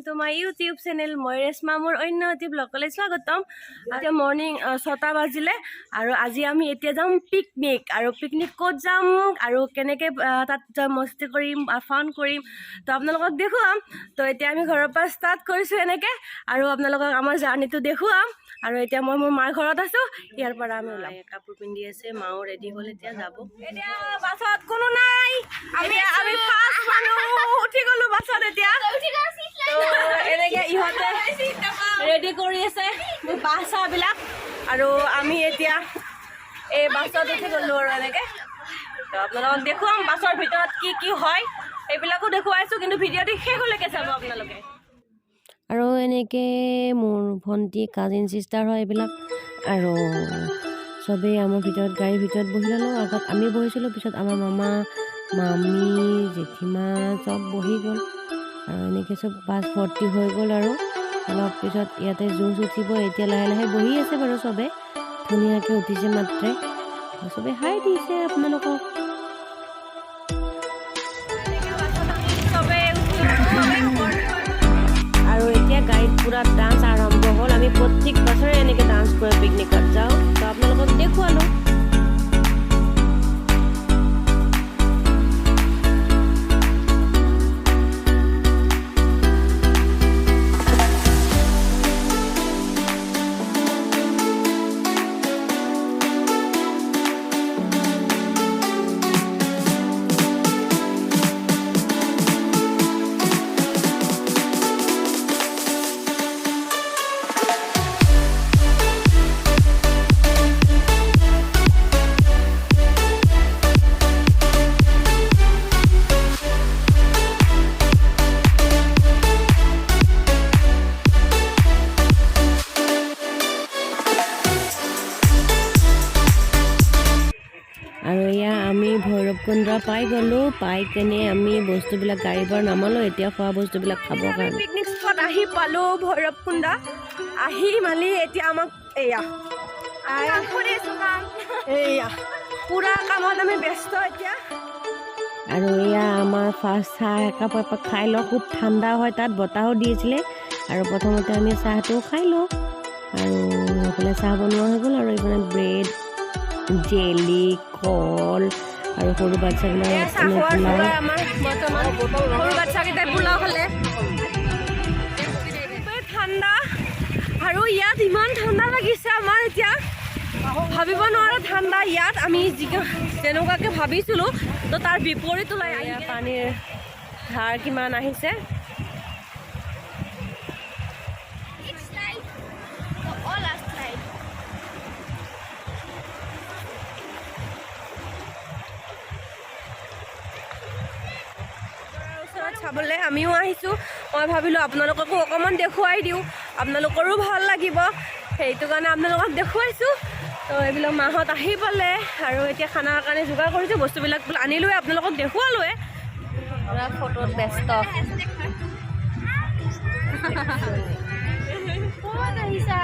To my YouTube channel মই ৰেছমা মোৰ অন্য এটি ব্লগলৈ স্বাগতম আজি মৰ্নিং 6টা বাজিলে আৰু আজি আমি এতিয়া যাম পিকনিক আৰু পিকনিক ক'ত যাম আৰু কেনেকৈ তাত মস্তি কৰিম ফান কৰিম তো আপোনালোকক দেখুৱাম তো এতিয়া আমি ঘৰৰ পৰা ষ্টাৰ্ট কৰিছোঁ এনেকৈ আৰু আপোনালোকক আমাৰ জাৰ্ণিটো দেখুৱাম আৰু এতিয়া মই মোৰ মাৰ ঘৰত আছোঁ ইয়াৰ পৰা আমি ওলাই কাপোৰ পিন্ধি আছে মাও ৰেডি হ'ল এতিয়া যাব এতিয়া বাছত কোনো নাই আমি ফাৰ্ষ্ট মানুহ উঠি গ'লোঁ বাছত এতিয়া এনেকে ইহঁতে ৰেডি কৰি আছে বাছবিলাক আৰু আমি এতিয়া এই বাছত উঠি গ'লোঁ আৰু এনেকৈ তো আপোনালোকক দেখুৱাম বাছৰ ভিতৰত কি কি হয় এইবিলাকো দেখুৱাইছোঁ কিন্তু ভিডিঅ'টো শেষলৈকে চাব আপোনালোকে আৰু এনেকৈ মোৰ ভণ্টি কাজিন চিষ্টাৰ হয় এইবিলাক আৰু চবেই আমাৰ ভিতৰত গাড়ীৰ ভিতৰত বহি ল'লোঁ আগত আমি বহিছিলোঁ পিছত আমাৰ মামা মামী জেঠীমা চব বহি গ'ল আৰু এনেকৈ চব বাছ ভৰ্তি হৈ গ'ল আৰু অলপ পিছত ইয়াতে জুচ উঠিব এতিয়া লাহে লাহে বহি আছে বাৰু চবে ধুনীয়াকৈ উঠিছে মাত্ৰে চবে হাই দিছে আপোনালোকক আৰু এতিয়া গাড়ীত পূৰা ডান্স আৰম্ভ হ'ল আমি প্ৰত্যেক বছৰে এনেকৈ ডান্স কৰি পিকনিকত যাওঁ তো আপোনালোকক দেখুৱালোঁ আৰু এয়া আমি ভৈৰৱকুণ্ড পাই গ'লোঁ পাই কেনে আমি বস্তুবিলাক গাড়ীৰ পৰা নামালোঁ এতিয়া খোৱা বস্তুবিলাক খাবৰ কাৰণে পিকনিক স্পট আহি পালোঁ ভৈৰৱকুণ্ড আহি মালি এতিয়া আমাক এয়া পূৰা কামত আমি ব্যস্ত এতিয়া আৰু এয়া আমাৰ ফাৰ্ষ্ট চাহ একাপ খাই লওঁ খুব ঠাণ্ডা হয় তাত বতাহো দিছিলে আৰু প্ৰথমতে আমি চাহটো খাই লওঁ আৰু এইফালে চাহ বনোৱা হৈ গ'ল আৰু এইফালে ব্ৰেড জেলি কল আৰু সৰু বাচ্চাবিলাক সৰু বাচ্চাকেইটাই পোলাও খালে ঠাণ্ডা আৰু ইয়াত ইমান ঠাণ্ডা লাগিছে আমাৰ এতিয়া ভাবিব নোৱাৰা ঠাণ্ডা ইয়াত আমি যেনেকুৱাকৈ ভাবিছিলোঁ তো তাৰ বিপৰীত ওলাই পানীৰ ধাৰ কিমান আহিছে চাবলৈ আমিও আহিছোঁ মই ভাবিলোঁ আপোনালোককো অকণমান দেখুৱাই দিওঁ আপোনালোকৰো ভাল লাগিব সেইটো কাৰণে আপোনালোকক দেখুৱাইছোঁ তো এইবিলাক মাহঁত আহি পালে আৰু এতিয়া খানাৰ কাৰণে যোগাৰ কৰিছোঁ বস্তুবিলাক আনিলোৱে আপোনালোকক দেখুৱালোৱে পুৰা ফটোত ব্যস্ত ক'ত আহিছা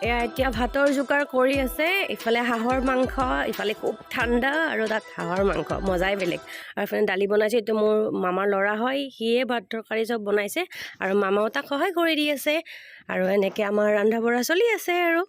এয়া এতিয়া ভাতৰ যোগাৰ কৰি আছে ইফালে হাঁহৰ মাংস ইফালে খুব ঠাণ্ডা আৰু তাত হাঁহৰ মাংস মজাই বেলেগ আৰু ইফালে দালি বনাইছে এইটো মোৰ মামাৰ ল'ৰা হয় সিয়ে ভাত তৰকাৰী চব বনাইছে আৰু মামাও তাক সহায় কৰি দি আছে আৰু এনেকৈ আমাৰ ৰন্ধা বঢ়া চলি আছে আৰু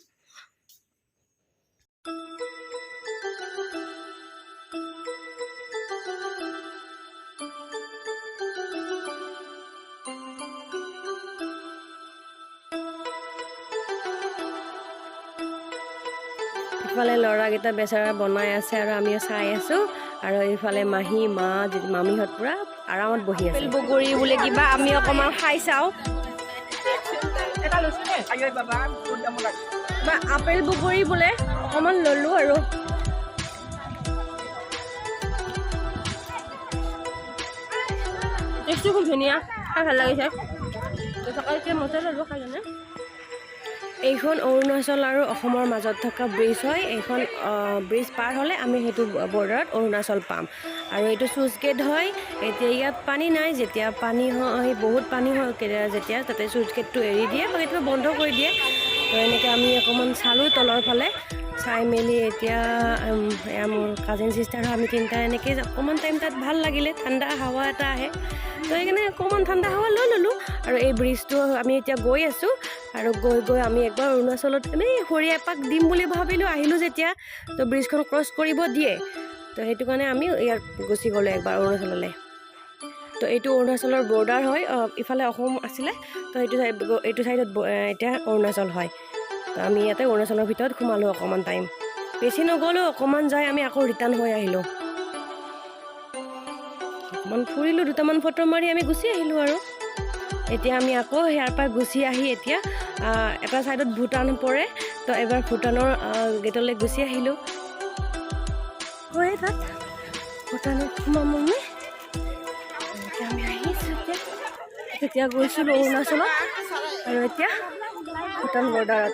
ইফালে ল'ৰাকেইটা বেচেৰা বনাই আছে আৰু আমিও চাই আছোঁ আৰু ইফালে মাহী মা মামীহঁত পূৰা আৰামত বহি আছে বগৰী বোলে কিবা আমি অকণমান খাই চাওঁ আপেল বগৰী বোলে অকণমান ল'লোঁ আৰু টেষ্টটো খুব ধুনীয়া খাই ভাল লাগিছে মজা ল'লোঁ খাই জানে এইখন অৰুণাচল আৰু অসমৰ মাজত থকা ব্ৰিজ হয় এইখন ব্ৰিজ পাৰ হ'লে আমি সেইটো বৰ্ডাৰত অৰুণাচল পাম আৰু এইটো চুইচ গেট হয় এতিয়া ইয়াত পানী নাই যেতিয়া পানী হয় বহুত পানী হয় যেতিয়া তাতে চুইচ গেটটো এৰি দিয়ে বা কেতিয়াবা বন্ধ কৰি দিয়ে তো এনেকৈ আমি অকণমান চালোঁ তলৰ ফালে চাই মেলি এতিয়া মোৰ কাজিন চিষ্টাৰ আমি তিনিটা এনেকৈ অকণমান টাইম তাত ভাল লাগিলে ঠাণ্ডা হাৱা এটা আহে তো সেইকাৰণে অকণমান ঠাণ্ডা হাৱা লৈ ল'লোঁ আৰু এই ব্ৰিজটো আমি এতিয়া গৈ আছোঁ আৰু গৈ আমি একবাৰ অৰুণাচলত এনেই সৰি এপাক দিম বুলি ভাবিলোঁ আহিলোঁ যেতিয়া তো ব্ৰিজখন ক্ৰছ কৰিব দিয়ে তো সেইটো কাৰণে আমি ইয়াত গুচি গ'লোঁ একবাৰ অৰুণাচললৈ তো এইটো অৰুণাচলৰ বৰ্ডাৰ হয় ইফালে অসম আছিলে তো এইটো চাইডত এতিয়া অৰুণাচল হয় তো আমি ইয়াতে অৰুণাচলৰ ভিতৰত সোমালোঁ অকণমান টাইম বেছি নগ'লোঁ অকণমান যাই আমি আকৌ ৰিটাৰ্ণ হৈ আহিলোঁ অকণমান ফুৰিলোঁ দুটামান ফটো মাৰি আমি গুচি আহিলোঁ আৰু এতিয়া আমি আকৌ ইয়াৰ পৰা গুচি আহি এতিয়া এটা চাইডত ভূটান পৰে তো এবাৰ ভূটানৰ গেটলৈ গুচি আহিলোঁ গৈ তাত ভূটানত সোমাম আমি আহিছোঁ এতিয়া গৈছিলোঁ অৰুণাচলত আৰু এতিয়া ভূটান বৰ্ডাৰত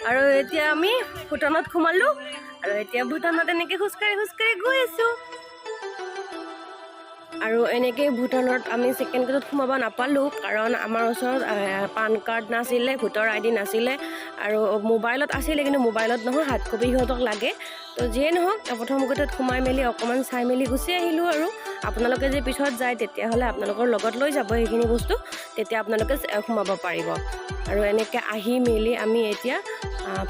আৰু এতিয়া আমি ভূটানত সোমালোঁ আৰু এতিয়া ভূটানত এনেকৈ খোজকাঢ়ি গৈ আছোঁ আৰু এনেকৈ ভূটানত আমি ছেকেণ্ড গেটত সোমাব নাপালোঁ কাৰণ আমাৰ ওচৰত পান কাৰ্ড নাছিলে ভোটাৰ ID নাছিলে আৰু মোবাইলত আছিলে কিন্তু মোবাইলত নহয় হাৰ্ড কপি সিহঁতক লাগে তো যিয়ে নহওক প্ৰথম গেটত সোমাই মেলি অকণমান চাই মেলি গুচি আহিলোঁ আৰু আপোনালোকে যে পিছত যায় তেতিয়াহ'লে আপোনালোকৰ লগত লৈ যাব সেইখিনি বস্তু তেতিয়া আপোনালোকে সোমাব পাৰিব আৰু এনেকৈ আহি মেলি আমি এতিয়া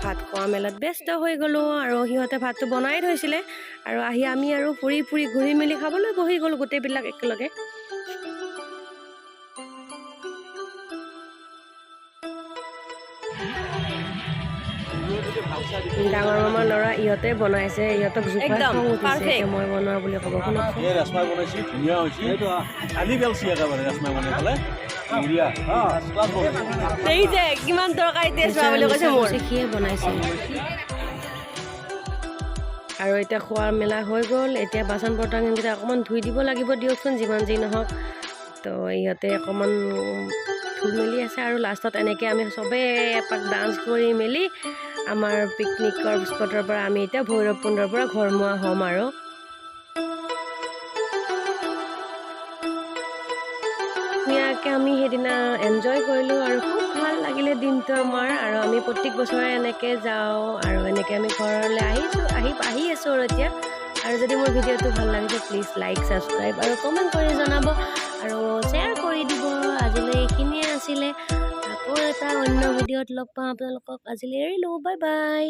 ভাত খোৱা মেলাত ব্যস্ত হৈ গ'লোঁ আৰু সিহঁতে ভাতটো বনাই থৈছিলে আৰু আহি আমি আৰু ফুৰি ঘূৰি মেলি খাবলৈ বহি গ'লোঁ গোটেইবিলাক একেলগে ডাঙৰ মামাৰ ল'ৰা ইহঁতে বনাইছে ইহঁতক জোপাই খং উঠিছে মই বনোৱা বুলি ক'ব ৰেচমাই বনাইছে ধুনীয়া হৈছে আলি পেলছি একেবাৰে ৰেচমাই বনাই পেলাই এই যে কিমান তৰকাৰী টেষ্ট হোৱা বুলি কৈছে মোৰ সিয়ে বনাইছে আৰু এতিয়া খোৱা মেলা হৈ গ'ল এতিয়া বাচন বৰ্তনকেইটা অকণমান ধুই দিব লাগিব দিয়কচোন যিমান যি নহওক তো ইহঁতে অকণমান ধুই মেলি আছে আৰু লাষ্টত এনেকৈ আমি চবেই এপাক ডান্স কৰি মেলি আমাৰ পিকনিকৰ স্পটৰ পৰা আমি এতিয়া ভৈৰৱকুণ্ডৰ পৰা ঘৰমুৱা হ'ম আৰু ধুনীয়াকৈ আমি সেইদিনা এনজয় কৰিলোঁ আৰু খুব ভাল লাগিলে দিনটো আমাৰ আৰু আমি প্ৰত্যেক বছৰে এনেকৈ যাওঁ আৰু এনেকৈ আমি ঘৰলৈ আহি আছোঁ আৰু এতিয়া আৰু যদি মোৰ ভিডিঅ'টো ভাল লাগিছে প্লিজ লাইক ছাবস্ক্ৰাইব আৰু কমেণ্ট কৰি জনাব আৰু শ্বেয়াৰ কৰি দিব আজিলৈ এইখিনিয়ে আছিলে আকৌ এটা অন্য ভিডিঅ'ত লগ পাম আপোনালোকক আজিলৈ এৰিলোঁ বাই বাই